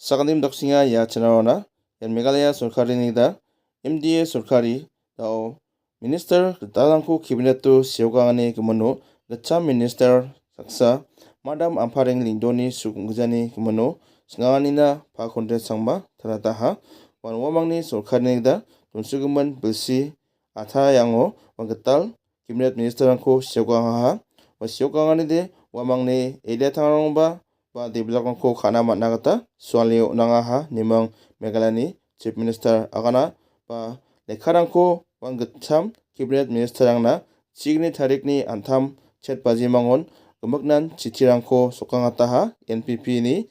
Sakadim daksinga ya chanarona yan Meghalaya Sorkari da MDA Sorkari dao Minister Gitalangku Cabinet tu siogangani kemano Gacham Minister saksa Madam Amparing Lindoni Sugujani kemano Singanina Pa Conrad Sangma Talata ha wan wamangni Sorkari da tunsuguman belsi atha yango wan Gital Cabinet Minister angku sioganga ha siogangani de wamangni area tangrongba ba development khana matna gata swalio nanga ha nimang Meghalaya Chief Minister agana ba lekharangko wan Gacham Cabinet Minister angna chigni tarikni antam chet baji mangon gemaknan chichirangko sokangata ha NPP ni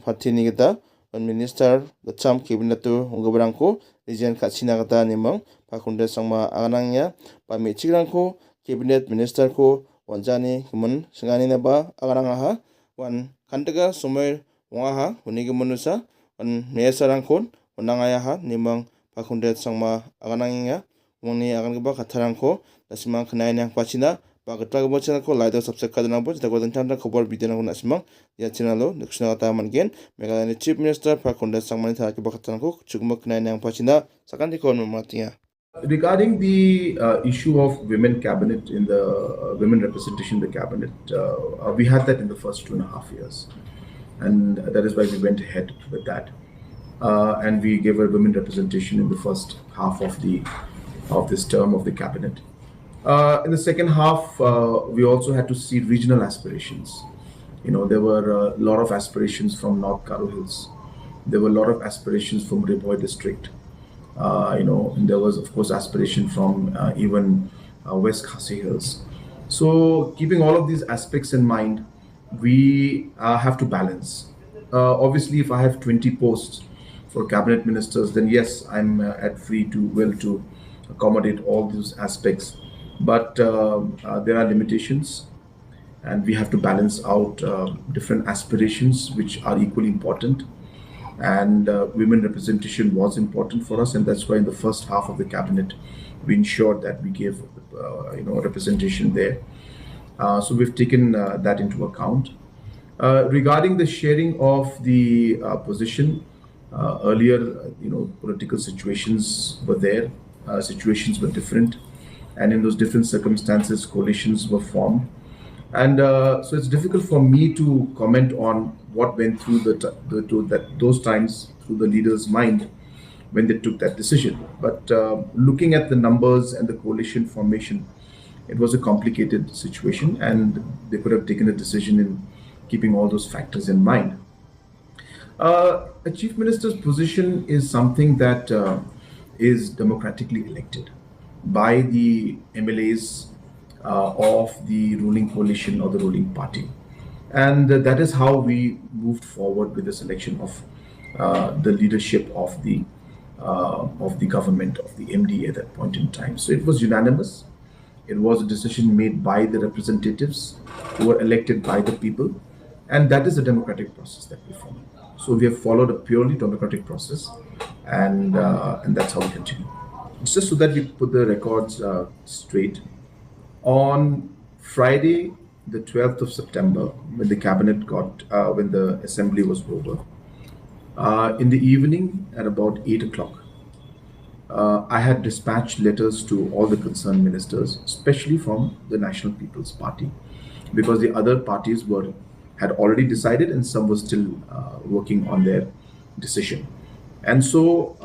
party ni gita wan Minister Gacham Cabinet tu unggebrangko region katsina gata nimang Pa Conrad Sangma aganangya ba mechigrangko Cabinet Minister ko onjani kemun singani na ba agananga ha wan kantaga somai wangaha unigi manusa wan mesarangkon unangaya ha nimang Pa Conrad Sangma aganangya wangni agangiba katharangko nasimang khnai yang pachina ba gatra channel ko like subscribe kadana bo jita godang tanda khobor video na nasimang ya channel lo niksna kata mangen Meghalaya Chief Minister Pa Conrad Sangma ni thaki ba katharangko chugma khnai yang pachina SAKATIKON mamatia. Regarding the issue of women cabinet in the women representation in the cabinet, we had that in the first 2.5 years, and that is why we went ahead with that, and we gave a women representation in the first half of this term of the cabinet. In the second half, we also had to see regional aspirations. There were a lot of aspirations from North Karo Hills. There were a lot of aspirations from Riboy district. And there was of course aspiration from even West Khasi Hills. So keeping all of these aspects in mind, we have to balance. Obviously, if I have 20 posts for cabinet ministers, then yes, I'm at free to will to accommodate all these aspects. But there are limitations, and we have to balance out different aspirations which are equally important. And women representation was important for us, and that's why in the first half of the cabinet we ensured that we gave representation there. So we've taken that into account. Regarding the sharing of the position, earlier political situations were there, situations were different, and in those different circumstances coalitions were formed. And so it's difficult for me to comment on what went through those times through the leader's mind when they took that decision. But looking at the numbers and the coalition formation, it was a complicated situation, and they could have taken a decision in keeping all those factors in mind. A chief minister's position is something that is democratically elected by the MLAs of the ruling coalition or the ruling party, and that is how we moved forward with the selection of the leadership of the government, of the MDA at that point in time. So it was unanimous. It was a decision made by the representatives who were elected by the people, and that is the democratic process that we follow. So we have followed a purely democratic process, and that's how we continue. It's just so that we put the records straight. On Friday, the 12th of September, when the cabinet when the assembly was over, in the evening at about 8 o'clock, I had dispatched letters to all the concerned ministers, especially from the National People's Party, because the other parties had already decided and some were still working on their decision. And so,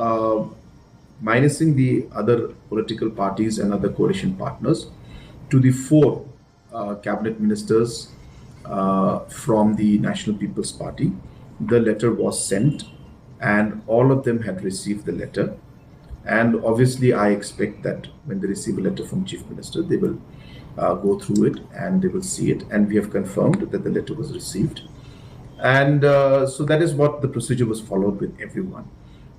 minusing the other political parties and other coalition partners, to the 4 cabinet ministers from the National People's Party, the letter was sent, and all of them had received the letter. And obviously, I expect that when they receive a letter from Chief Minister, they will go through it and they will see it. And we have confirmed that the letter was received. And so that is what the procedure was followed with everyone.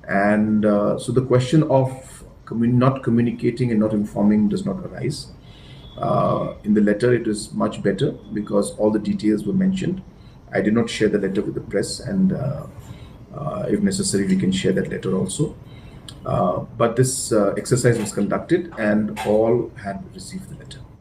And so the question of not communicating and not informing does not arise. In the letter, it is much better because all the details were mentioned. I did not share the letter with the press, and if necessary, we can share that letter also. But this exercise was conducted and all had received the letter.